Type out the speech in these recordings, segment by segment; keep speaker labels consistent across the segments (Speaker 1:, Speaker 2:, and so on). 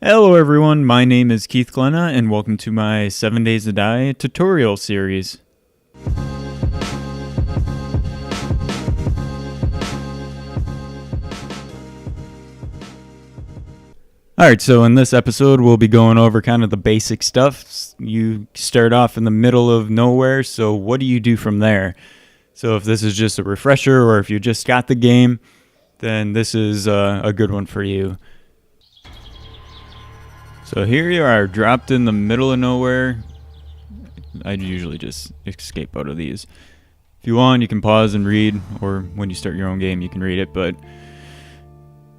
Speaker 1: Hello everyone, my name is Keith Glenna and welcome to my 7 Days to Die tutorial series. Alright, so in this episode we'll be going over kind of the basic stuff. You start off in the middle of nowhere, so what do you do from there? So if this is just a refresher or if you just got the game, then this is a good one for you. So here you are, dropped in the middle of nowhere. I usually just escape out of these. If you want, you can pause and read, or when you start your own game, you can read it, but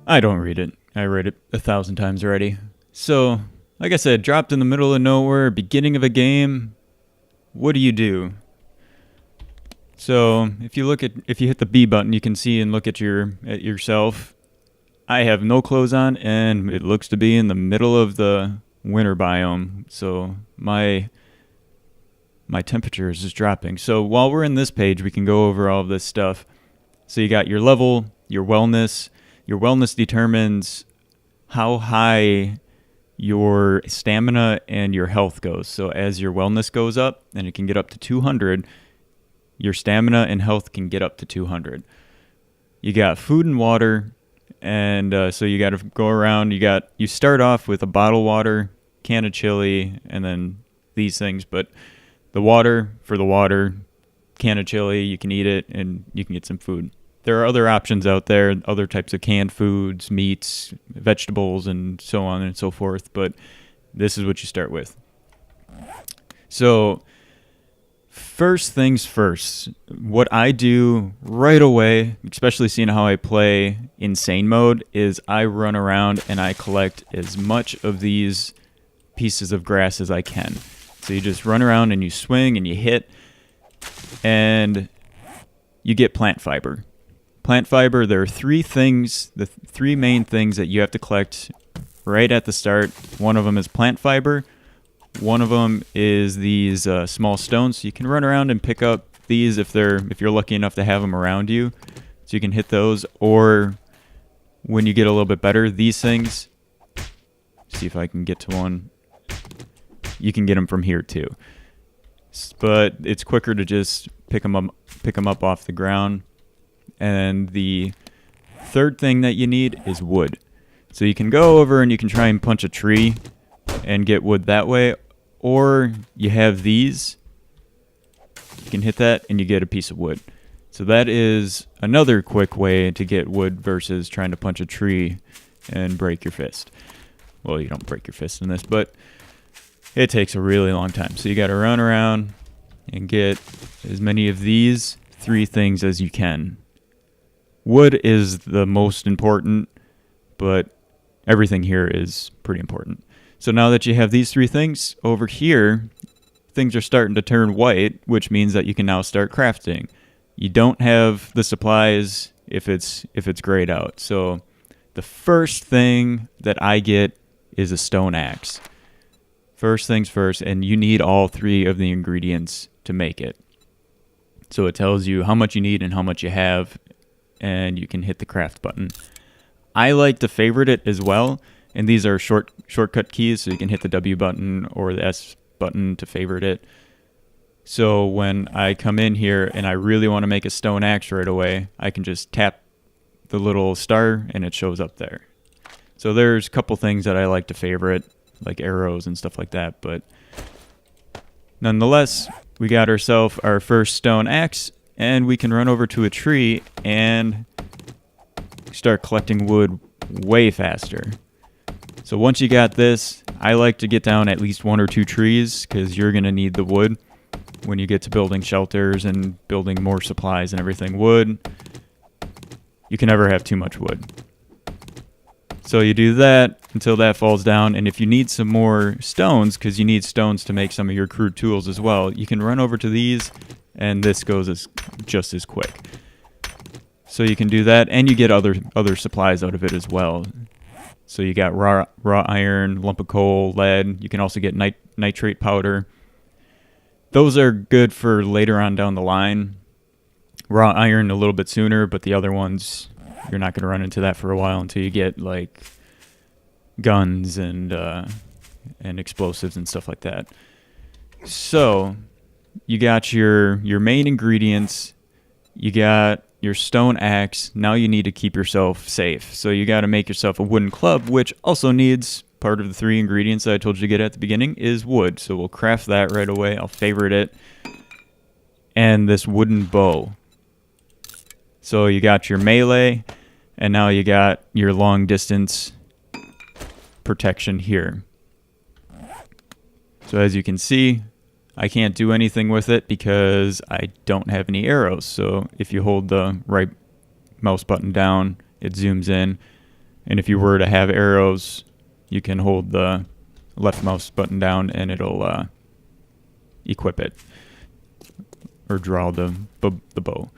Speaker 1: I don't read it. I read it 1,000 times already. So, like I said, dropped in the middle of nowhere, beginning of a game. What do you do? So, if you hit the B button, you can see and look at yourself. I have no clothes on, and it looks to be in the middle of the winter biome. So my temperature is just dropping. So while we're in this page, we can go over all of this stuff. So you got your level, your wellness. Your wellness determines how high your stamina and your health goes. So as your wellness goes up, and it can get up to 200, your stamina and health can get up to 200. You got food and water. And so you got to go around. You start off with a bottle of water, can of chili, and then these things. But the water, can of chili, you can eat it, and you can get some food. There are other options out there, other types of canned foods, meats, vegetables, and so on and so forth. But this is what you start with. So first things first, what I do right away, especially seeing how I play insane mode, is I run around and I collect as much of these pieces of grass as I can. So you just run around and you swing and you hit, and you get plant fiber. Plant fiber, there are three things, the three main things that you have to collect right at the start. One of them is plant fiber. One of them is these small stones. So you can run around and pick up these if you're lucky enough to have them around you. So you can hit those. Or when you get a little bit better, these things. See if I can get to one. You can get them from here too. But it's quicker to just pick them up off the ground. And the third thing that you need is wood. So you can go over and you can try and punch a tree and get wood that way, or you have these, you can hit that and you get a piece of wood. So that is another quick way to get wood versus trying to punch a tree and break your fist. Well, you don't break your fist in this, but it takes a really long time. So you got to run around and get as many of these three things as you can. Wood is the most important, but everything here is pretty important. So now that you have these three things, over here, things are starting to turn white, which means that you can now start crafting. You don't have the supplies if it's grayed out. So the first thing that I get is a stone axe. First things first, and you need all three of the ingredients to make it. So it tells you how much you need and how much you have, and you can hit the craft button. I like to favorite it as well. And these are shortcut keys, so you can hit the W button or the S button to favorite it. So when I come in here and I really want to make a stone axe right away, I can just tap the little star and it shows up there. So there's a couple things that I like to favorite, like arrows and stuff like that. But nonetheless, we got ourselves our first stone axe, and we can run over to a tree and start collecting wood way faster. So once you got this, I like to get down at least one or two trees because you're going to need the wood when you get to building shelters and building more supplies and everything. Wood, you can never have too much wood. So you do that until that falls down, and if you need some more stones, because you need stones to make some of your crude tools as well, you can run over to these, and this goes just as quick. So you can do that, and you get other supplies out of it as well. So you got raw iron, lump of coal, lead. You can also get nitrate powder. Those are good for later on down the line. Raw iron a little bit sooner, but the other ones, you're not going to run into that for a while until you get like guns and explosives and stuff like that. So you got your main ingredients. You got your stone axe. Now you need to keep yourself safe. So you got to make yourself a wooden club, which also needs part of the 3 ingredients that I told you to get at the beginning is wood. So we'll craft that right away. I'll favorite it. And this wooden bow. So you got your melee, and now you got your long distance protection here. So as you can see, I can't do anything with it because I don't have any arrows. So if you hold the right mouse button down, it zooms in. And if you were to have arrows, you can hold the left mouse button down and it'll equip it or draw the bow.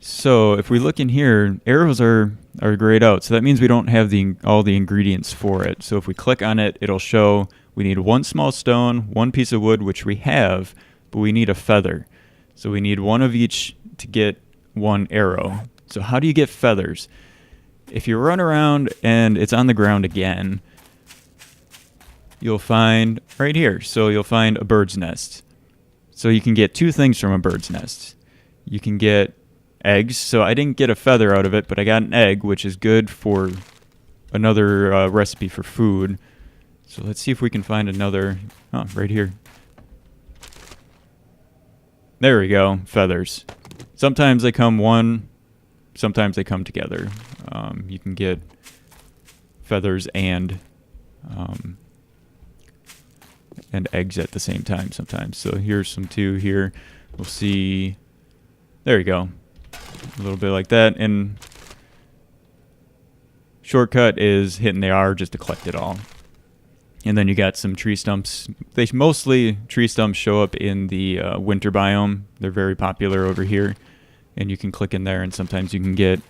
Speaker 1: So if we look in here, arrows are grayed out. So that means we don't have all the ingredients for it. So if we click on it, it'll show we need 1 small stone, 1 piece of wood, which we have, but we need a feather. So we need 1 of each to get 1 arrow. So how do you get feathers? If you run around and it's on the ground again, you'll find right here. So you'll find a bird's nest. So you can get 2 things from a bird's nest. You can get eggs. So I didn't get a feather out of it, but I got an egg, which is good for another recipe for food. So let's see if we can find another. Oh, right here. There we go. Feathers. Sometimes they come one. Sometimes they come together. You can get feathers and eggs at the same time sometimes. So here's some 2 here. We'll see. There you go. A little bit like that. And shortcut is hitting the R just to collect it all. And then you got some tree stumps. Tree stumps show up in the winter biome. They're very popular over here. And you can click in there and sometimes you can get,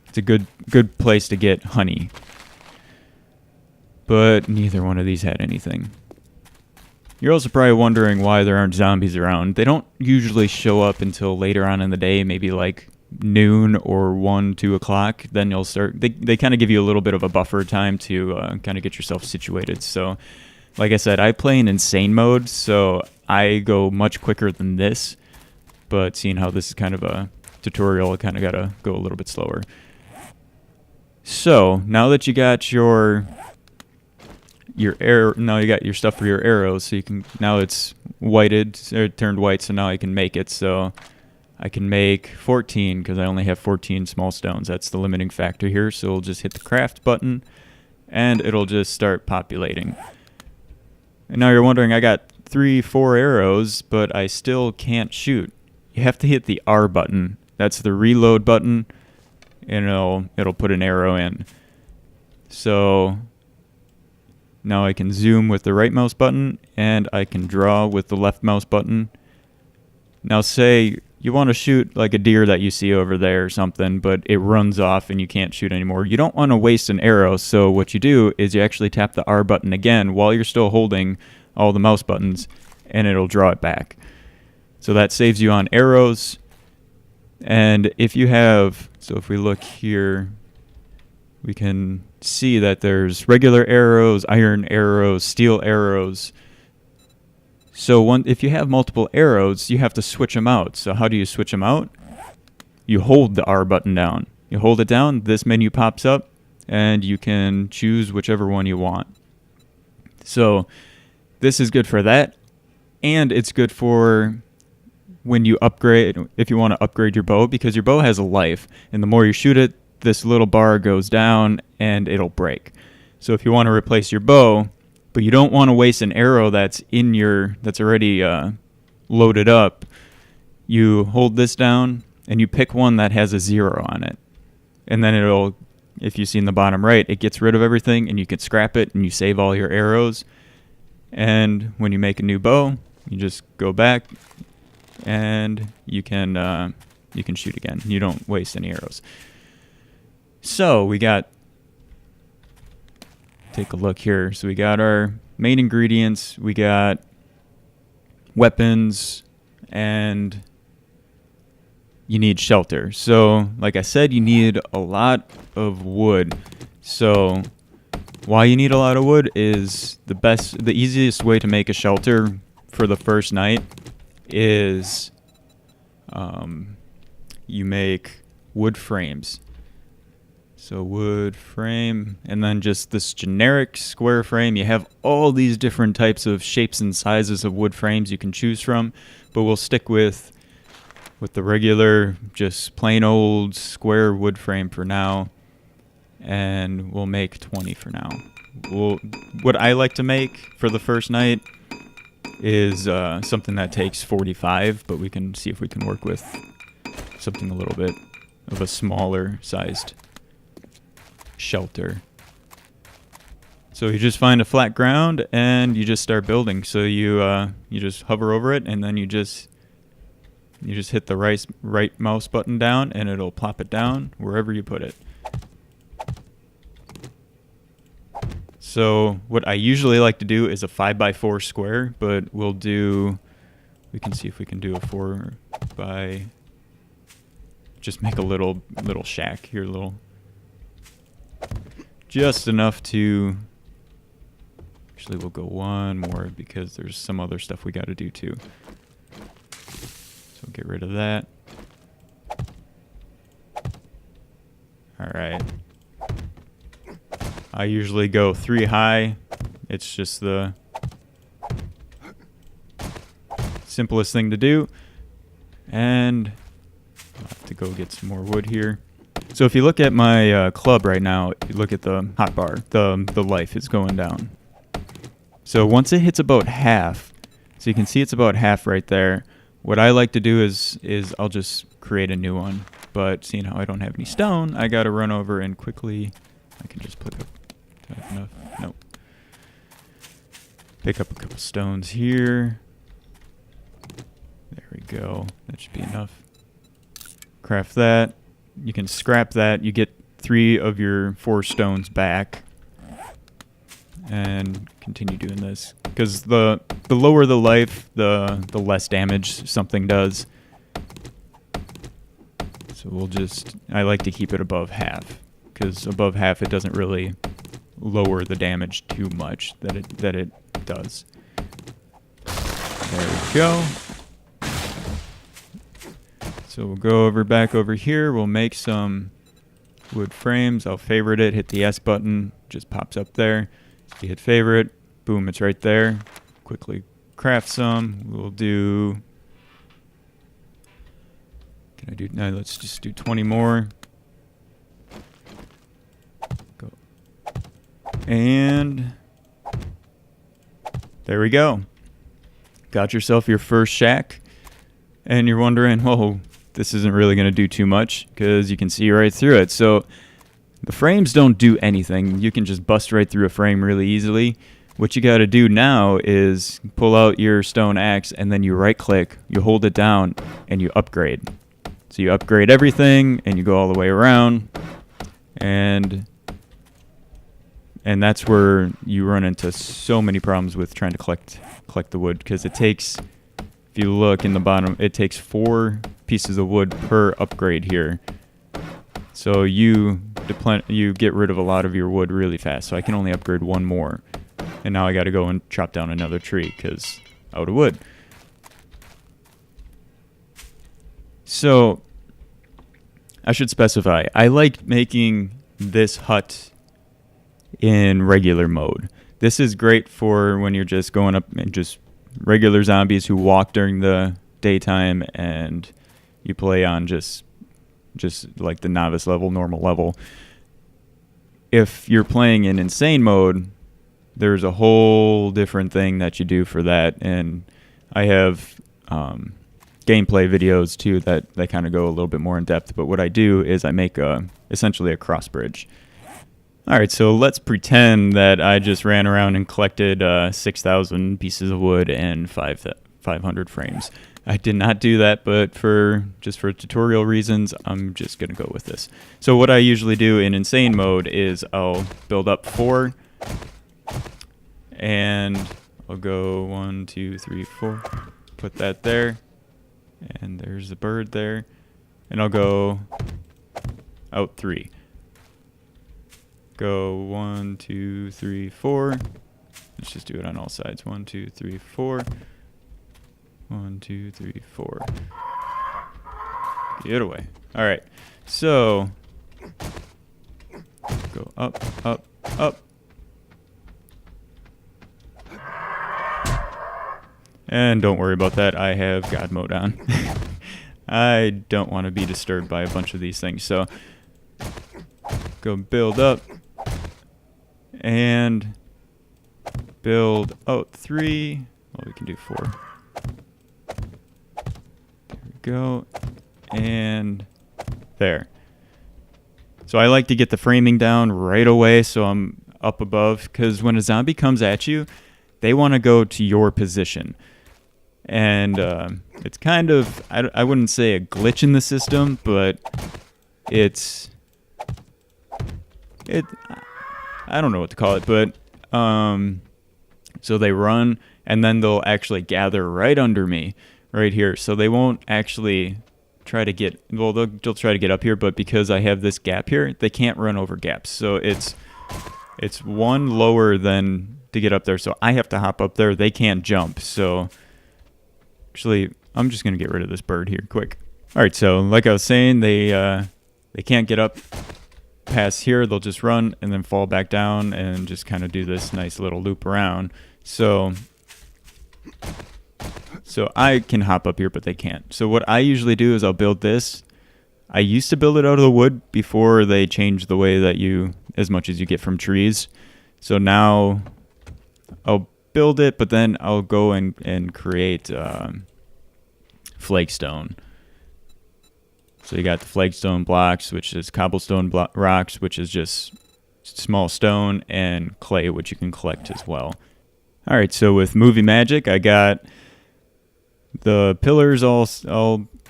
Speaker 1: it's a good place to get honey. But neither one of these had anything. You're also probably wondering why there aren't zombies around. They don't usually show up until later on in the day, maybe like noon or 1, 2 o'clock. Then you'll start, they kind of give you a little bit of a buffer time to kind of get yourself situated. So like I said, I play in insane mode, so I go much quicker than this. But seeing how this is kind of a tutorial, I kind of got to go a little bit slower. So now that you got now you got your stuff for your arrows, so you can, now it's whited, or it turned white, so now I can make it. So I can make 14 because I only have 14 small stones. That's the limiting factor here. So we'll just hit the craft button and it'll just start populating. And now you're wondering, I got 3, 4 arrows, but I still can't shoot. You have to hit the R button. That's the reload button, and it'll put an arrow in. So now I can zoom with the right mouse button, and I can draw with the left mouse button. Now say you want to shoot like a deer that you see over there or something, but it runs off and you can't shoot anymore. You don't want to waste an arrow, so what you do is you actually tap the R button again while you're still holding all the mouse buttons, and it'll draw it back. So that saves you on arrows. And if you have, so if we look here, we can see that there's regular arrows, iron arrows, steel arrows. So if you have multiple arrows, you have to switch them out. So how do you switch them out? You hold the R button down. You hold it down, this menu pops up, and you can choose whichever one you want. So this is good for that, and it's good for when you upgrade, if you want to upgrade your bow, because your bow has a life, and the more you shoot it, this little bar goes down and it'll break. So if you want to replace your bow, but you don't want to waste an arrow that's already loaded up, you hold this down and you pick one that has a 0 on it. And then it'll, if you see in the bottom right, it gets rid of everything and you can scrap it and you save all your arrows. And when you make a new bow, you just go back and you can shoot again. You don't waste any arrows. So we got, take a look here. So we got our main ingredients, we got weapons, and you need shelter. So like I said, you need a lot of wood. So Why you need a lot of wood is the easiest way to make a shelter for the first night is you make wood frames. So wood frame, and then just this generic square frame. You have all these different types of shapes and sizes of wood frames you can choose from, but we'll stick with the regular, just plain old square wood frame for now, and we'll make 20 for now. What I like to make for the first night is something that takes 45, but we can see if we can work with something a little bit of a smaller sized shelter. So you just find a flat ground and you just start building. So you just hover over it, and then you just hit the right mouse button down, and it'll plop it down wherever you put it. So what I usually like to do is a 5x4 square, but we can see if we can do a 4 by, just make a little shack here, just enough to, actually we'll go one more because there's some other stuff we got to do too. So get rid of that. All right. I usually go 3 high. It's just the simplest thing to do. And I'll have to go get some more wood here. So if you look at my club right now, you look at the hotbar, the life is going down. So once it hits about half, so you can see it's about half right there. What I like to do is I'll just create a new one. But seeing how I don't have any stone, I got to run over and quickly, I can just pick up, do I have enough? Nope. Pick up a couple stones here. There we go. That should be enough. Craft that. You can scrap that. You get 3 of your 4 stones back. And continue doing this. Because the lower the life, the less damage something does. So I like to keep it above half. Because above half it doesn't really lower the damage too much that it does. There we go. So we'll go back over here. We'll make some wood frames. I'll favorite it, hit the S button, just pops up there. So you hit favorite, boom, it's right there. Quickly craft some. We'll do, let's just do 20 more. Go. And there we go. Got yourself your first shack. And you're wondering, whoa, this isn't really going to do too much, because you can see right through it. So the frames don't do anything. You can just bust right through a frame really easily. What you got to do now is pull out your stone axe, and then you right click, you hold it down, and you upgrade. So you upgrade everything, and you go all the way around, and that's where you run into so many problems with trying to collect the wood, because it takes, if you look in the bottom, it takes 4 pieces of wood per upgrade here. So you get rid of a lot of your wood really fast. So I can only upgrade 1 more. And now I got to go and chop down another tree because out of wood. So I should specify, I like making this hut in regular mode. This is great for when you're just going up and just regular zombies who walk during the daytime, and you play on just like the novice level, normal level. If you're playing in insane mode, there's a whole different thing that you do for that, and I have gameplay videos too that kind of go a little bit more in depth. But what I do is I make essentially a cross bridge. All right, so let's pretend that I just ran around and collected 6,000 pieces of wood and 500 frames. I did not do that, but for tutorial reasons, I'm just going to go with this. So what I usually do in insane mode is I'll build up 4, and I'll go 1, 2, 3, 4, put that there, and there's the bird there, and I'll go out 3. go 1, 2, 3, 4. Let's just do it on all sides. 1, 2, 3, 4. 1, 2, 3, 4. Get away. All right. So go up, up, up. And don't worry about that. I have God mode on. I don't want to be disturbed by a bunch of these things. So go build up and build out 3. Well, we can do 4. There we go. And there. So I like to get the framing down right away so I'm up above, because when a zombie comes at you, they want to go to your position. And it's kind of, I wouldn't say a glitch in the system, but I don't know what to call it, but so they run and then they'll actually gather right under me right here. So they won't actually try to get, well, they'll try to get up here, but because I have this gap here, they can't run over gaps. So it's one lower than to get up there. So I have to hop up there. They can't jump. So actually, I'm just going to get rid of this bird here quick. All right, so like I was saying, they can't get up past here. They'll just run and then fall back down and just kind of do this nice little loop around. So I can hop up here, but they can't. So what I usually do is I'll build this. I used to build it out of the wood before they changed the way that as much as you get from trees. So now I'll build it, but then I'll go and create flagstone. So you got the flagstone blocks, which is cobblestone rocks, which is just small stone, and clay, which you can collect as well. All right, so with movie magic, I got the pillars all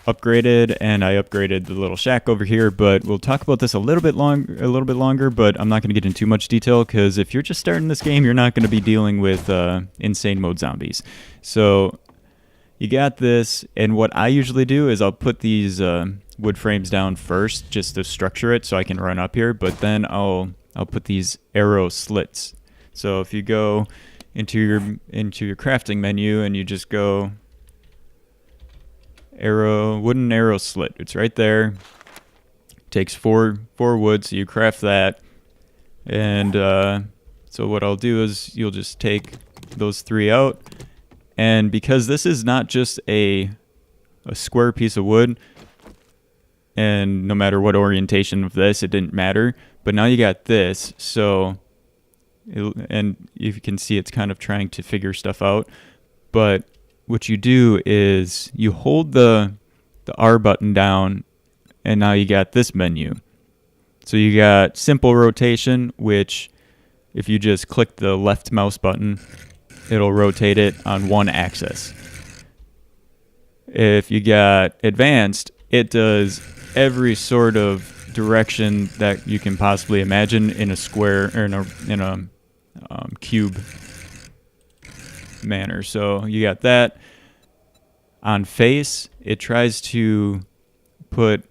Speaker 1: upgraded, and I upgraded the little shack over here, but we'll talk about this a little bit longer, but I'm not going to get into too much detail, because if you're just starting this game, you're not going to be dealing with insane mode zombies. So you got this, and what I usually do is I'll put these wood frames down first just to structure it so I can run up here, but then I'll put these arrow slits. So if you go into your crafting menu and you just go wooden arrow slit, it's right there. Takes four wood, so you craft that. And so what I'll do is you'll just take those 3 out, and because this is not just a square piece of wood, and no matter what orientation of this, it didn't matter, but now you got this, so and you can see it's kind of trying to figure stuff out. But what you do is you hold the R button down, and now you got this menu. So you got simple rotation, which if you just click the left mouse button, it'll rotate it on one axis. If you got advanced, it does every sort of direction that you can possibly imagine in a square or in a cube manner. So you got that. On face, it tries to put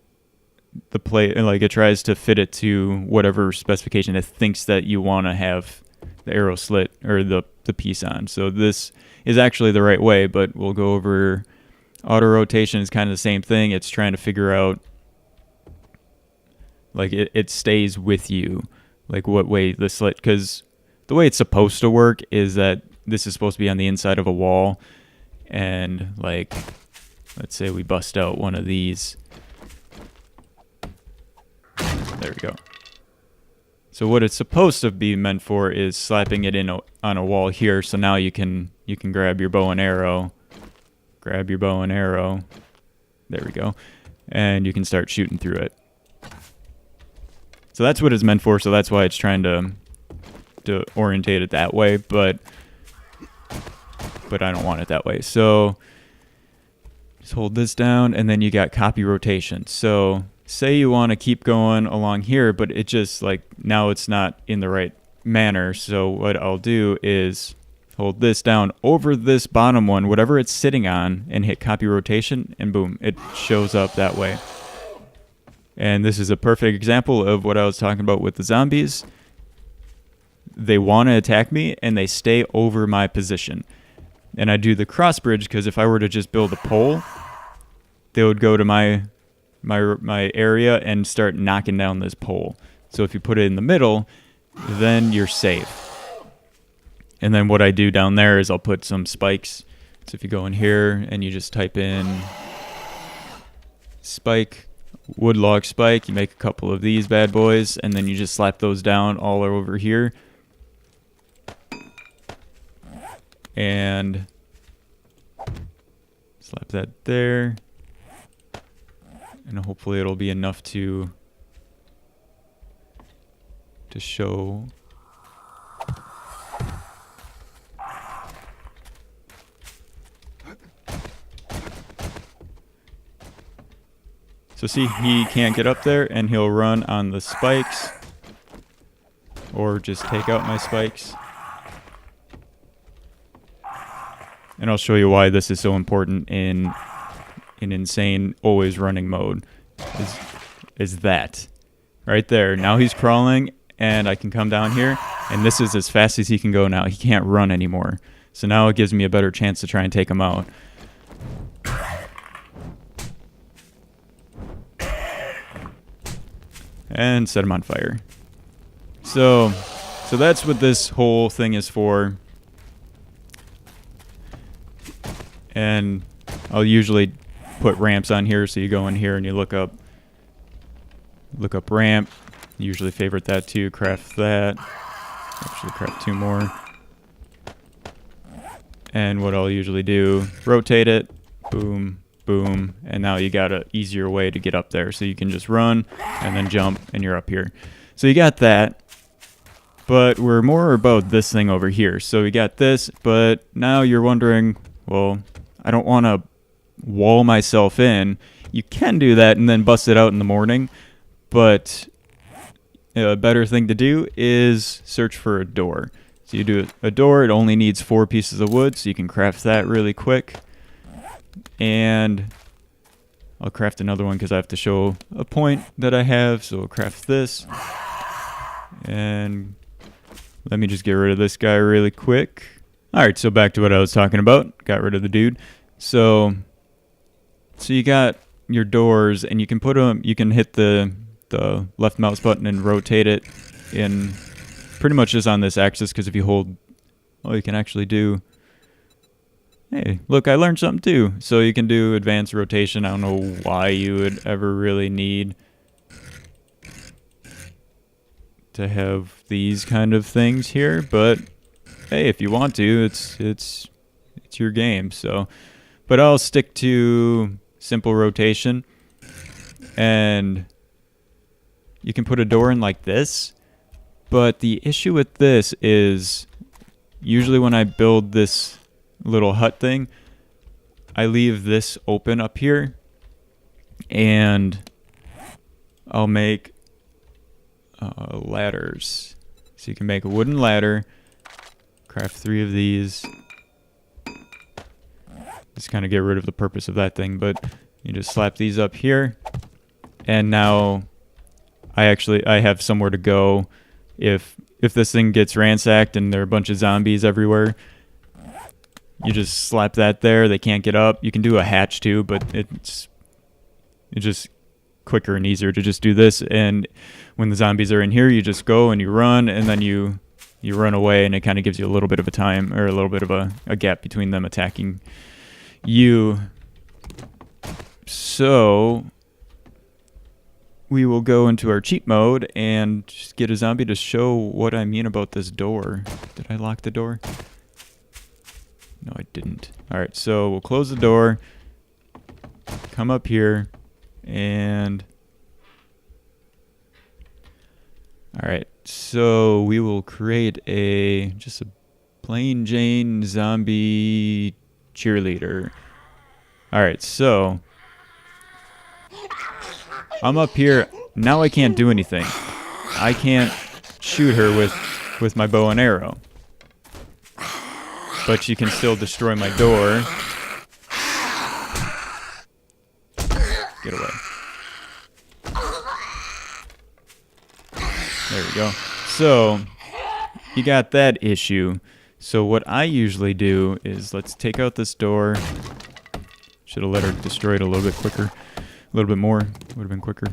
Speaker 1: the plate, like it tries to fit it to whatever specification it thinks that you want to have the arrow slit or the piece on. So this is actually the right way, but we'll go over auto rotation is kind of the same thing. It's trying to figure out, like it stays with you, like what way the slit, because the way it's supposed to work is that this is supposed to be on the inside of a wall, and like let's say we bust out one of these. There we go. So what it's supposed to be meant for is slapping it in on a wall here, so now you can grab your bow and arrow. Grab your bow and arrow. There we go. And you can start shooting through it. So that's what it's meant for, so that's why it's trying to orientate it that way, but I don't want it that way. So just hold this down, and then you got copy rotation. So say you want to keep going along here, but it just like now it's not in the right manner. So what I'll do is hold this down over this bottom one, whatever it's sitting on, and hit copy rotation, and boom, it shows up that way. And this is a perfect example of what I was talking about with the zombies. they want to attack me and they stay over my position. And I do the cross bridge because if I were to just build a pole, they would go to my area and start knocking down this pole. So if you put it in the middle, then you're safe. And then what I do down there is I'll put some spikes. So if you go in here and you just type in spike, wood log spike, you make a couple of these bad boys, and then you just slap those down all over here. And slap that there. And hopefully it'll be enough to show. So see, he can't get up there, and he'll run on the spikes, or just take out my spikes. And I'll show you why this is so important in insane always running mode. Is that right there? Now he's crawling, and I can come down here, and this is as fast as he can go now. He can't run anymore. So now it gives me a better chance to try and take him out. And set him on fire. So that's what this whole thing is for. And I'll usually put ramps on here, so you go in here and you look up ramp. Usually favorite that too, craft that. Actually craft 2 more. And what I'll usually do, rotate it, boom, boom, and now you got an easier way to get up there. So you can just run and then jump and you're up here. So you got that, but we're more about this thing over here. So we got this, but now you're wondering, well, I don't want to wall myself in. You can do that and then bust it out in the morning, but a better thing to do is search for a door. So you do a door, it only needs 4 pieces of wood, so you can craft that really quick. And I'll craft another one because I have to show a point that I have. So I'll craft this. And let me just get rid of this guy really quick. Alright, so back to what I was talking about. Got rid of the dude. So you got your doors, and you can put them, you can hit the left mouse button and rotate it in pretty much just on this axis, because if you hold, you can actually do, hey, look, I learned something too. So you can do advanced rotation. I don't know why you would ever really need to have these kind of things here, but hey, if you want to, it's your game. So, but I'll stick to simple rotation, and you can put a door in like this. But the issue with this is usually when I build this little hut thing, I leave this open up here, and I'll make ladders. So you can make a wooden ladder, craft 3 of these. Just kind of get rid of the purpose of that thing, but you just slap these up here, and now I have somewhere to go. If this thing gets ransacked and there are a bunch of zombies everywhere, you just slap that there. They can't get up. You can do a hatch too, but it's just quicker and easier to just do this. And when the zombies are in here, you just go and you run, and then you run away, and it kind of gives you a little bit of a time, or a little bit of a gap between them attacking you. So we will go into our cheat mode and just get a zombie to show what I mean about this door. Did I lock the door? No, I didn't. Alright, so we'll close the door, come up here, and alright, so we will create just a plain Jane zombie cheerleader. Alright, so I'm up here. Now I can't do anything. I can't shoot her with my bow and arrow. But she can still destroy my door. Get away. There we go. So
Speaker 2: you got that issue. So what I usually do is, let's take out this door. Should have let her destroy it a little bit quicker. A little bit more. Would have been quicker.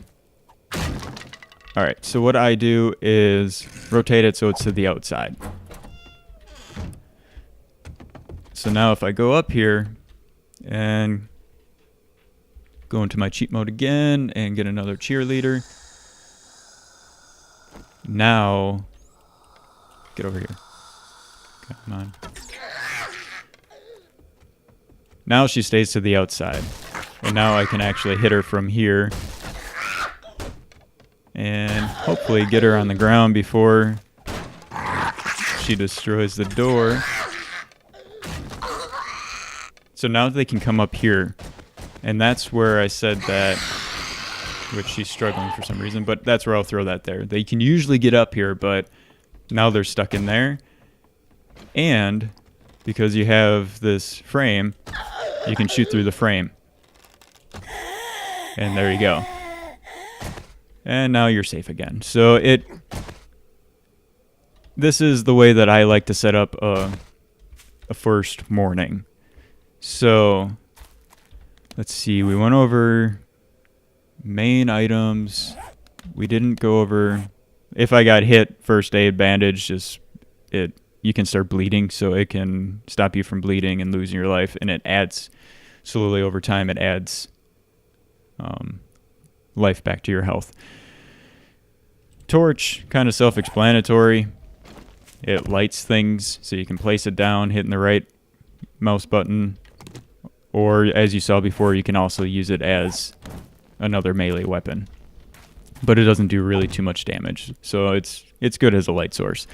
Speaker 2: All right, so what I do is rotate it so it's to the outside. So now if I go up here and go into my cheat mode again and get another cheerleader. Now, get over here. Come on. Now she stays to the outside. And now I can actually hit her from here. And hopefully get her on the ground before she destroys the door. So now they can come up here. And that's where I said that, which she's struggling for some reason, but that's where I'll throw that there. They can usually get up here, but now they're stuck in there. And because you have this frame, you can shoot through the frame. And there you go. And now you're safe again. So this is the way that I like to set up a first morning. So let's see, we went over main items. We didn't go over, if I got hit, first aid, bandage, you can start bleeding, so it can stop you from bleeding and losing your life, and it adds, slowly over time, it adds life back to your health. Torch, kind of self-explanatory. It lights things, so you can place it down, hitting the right mouse button, or as you saw before, you can also use it as another melee weapon. But it doesn't do really too much damage, so it's good as a light source.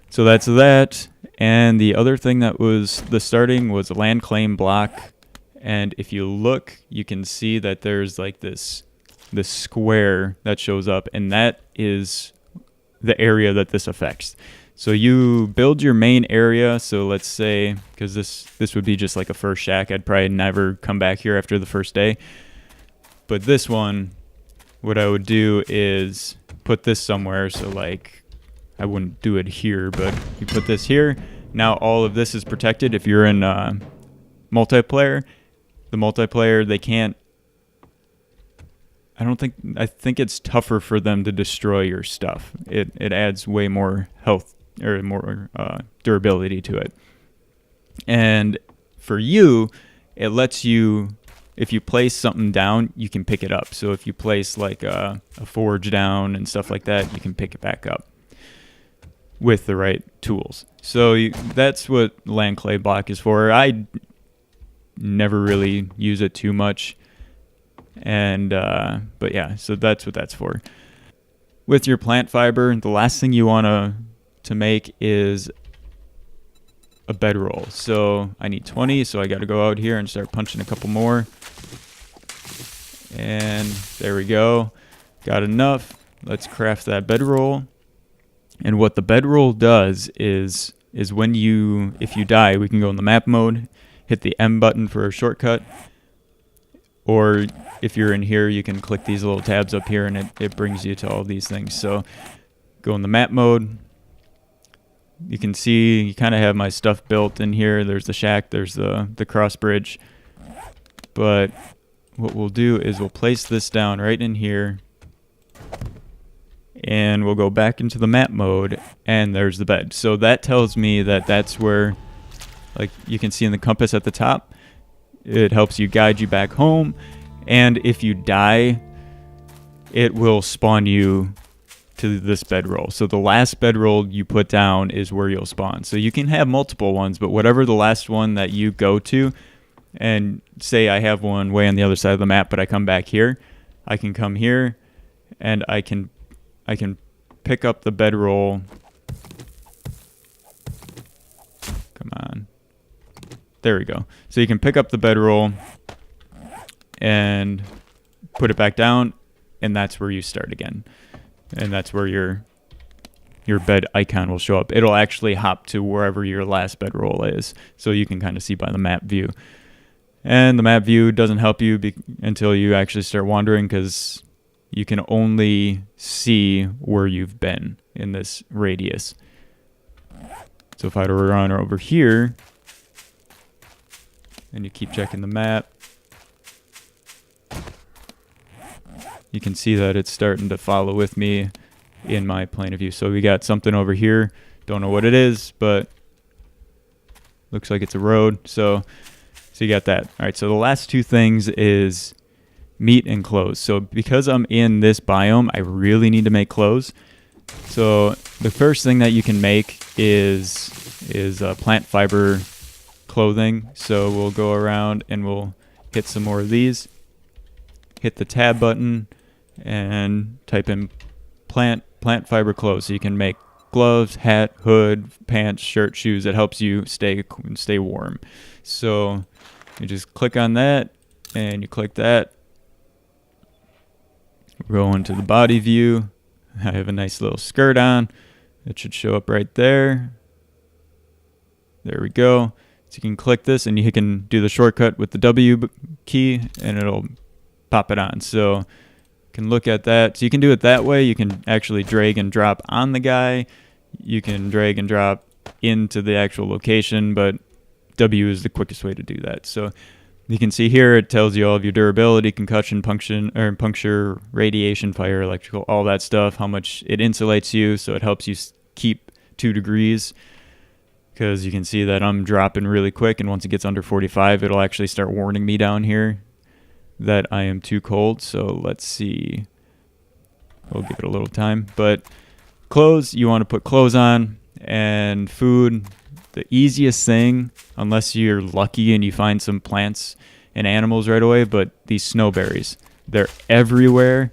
Speaker 2: So that's that. And the other thing that was the starting was a land claim block. And if you look, you can see that there's like this square that shows up, and that is the area that this affects. So you build your main area. So let's say, because this would be just like a first shack, I'd probably never come back here after the first day. But this one, what I would do is put this somewhere. So like, I wouldn't do it here, but you put this here. Now all of this is protected. If you're in multiplayer, the multiplayer, they can't, I think it's tougher for them to destroy your stuff. It adds way more health or more durability to it. And for you, it lets you, if you place something down, you can pick it up. So if you place like a forge down and stuff like that, you can pick it back up with the right tools. So that's what land clay block is for. I never really use it too much. And but yeah, so that's what that's for. With your plant fiber, the last thing you want to make is a bedroll. So I need 20, so I got to go out here and start punching a couple more. And there we go. Got enough. Let's craft that bedroll. And what the bedroll does is when if you die, we can go in the map mode, hit the M button for a shortcut. Or if you're in here, you can click these little tabs up here and it brings you to all these things. So go in the map mode. You can see you kind of have my stuff built in here. There's the shack, there's the cross bridge. But what we'll do is we'll place this down right in here. And we'll go back into the map mode, and there's the bed. So that tells me that that's where, like you can see in the compass at the top, it helps you guide you back home. And if you die, it will spawn you to this bedroll. So the last bedroll you put down is where you'll spawn. So you can have multiple ones, but whatever the last one that you go to, and say I have one way on the other side of the map, but I come back here, I can come here, and I can pick up the bedroll. Come on. There we go. So you can pick up the bedroll and put it back down, and that's where you start again. And that's where your bed icon will show up. It'll actually hop to wherever your last bedroll is, so you can kind of see by the map view. And the map view doesn't help you until you actually start wandering, because you can only see where you've been in this radius. So if I were to run over here, and you keep checking the map, you can see that it's starting to follow with me in my plane of view. So we got something over here. Don't know what it is, but looks like it's a road. So you got that. All right, so the last two things is meat and clothes. So because I'm in this biome, I really need to make clothes. So the first thing that you can make is plant fiber clothing. So we'll go around and we'll hit some more of these. Hit the tab button and type in plant fiber clothes. So you can make gloves, hat, hood, pants, shirt, shoes. It helps you stay warm. So you just click on that and you click that. Go into the body view. I have a nice little skirt on. It should show up right there. There we go. So you can click this and you can do the shortcut with the W key and it'll pop it on. So you can look at that. So you can do it that way. You can actually drag and drop on the guy. You can drag and drop into the actual location, but W is the quickest way to do that. So you can see here it tells you all of your durability, concussion, puncture, radiation, fire, electrical, all that stuff, how much it insulates you. So it helps you keep 2 degrees because you can see that I'm dropping really quick. And once it gets under 45, it'll actually start warning me down here that I am too cold. So let's see. We'll give it a little time. But clothes, you want to put clothes on, and food. The easiest thing, unless you're lucky and you find some plants and animals right away, but these snowberries, they're everywhere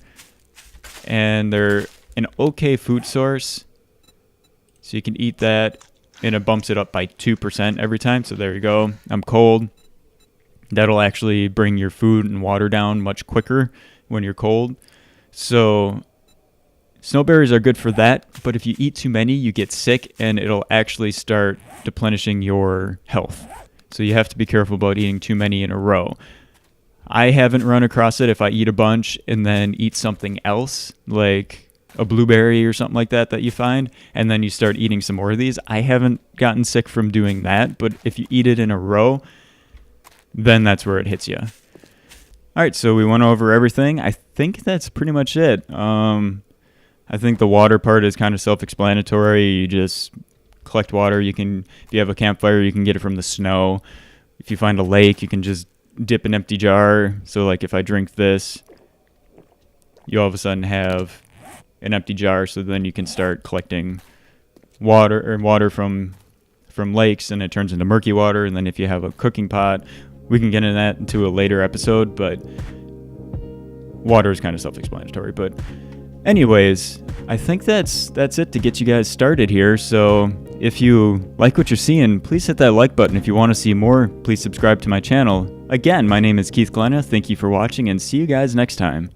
Speaker 2: and they're an okay food source. So you can eat that and it bumps it up by 2% every time. So there you go. I'm cold. That'll actually bring your food and water down much quicker when you're cold. So snowberries are good for that, but if you eat too many, you get sick and it'll actually start deplenishing your health. So you have to be careful about eating too many in a row. I haven't run across it if I eat a bunch and then eat something else, like a blueberry or something like that you find, and then you start eating some more of these. I haven't gotten sick from doing that, but if you eat it in a row, then that's where it hits you. All right, so we went over everything. I think that's pretty much it. I think the water part is kind of self-explanatory. You just collect water. If you have a campfire, you can get it from the snow. If you find a lake, you can just dip an empty jar. So like if I drink this, you all of a sudden have an empty jar. So then you can start collecting water from lakes, and it turns into murky water. And then if you have a cooking pot, we can get into that into a later episode, but water is kind of self-explanatory. But anyways, I think that's it to get you guys started here. So if you like what you're seeing, please hit that like button. If you want to see more, please subscribe to my channel. Again, my name is Keith Glenna. Thank you for watching and see you guys next time.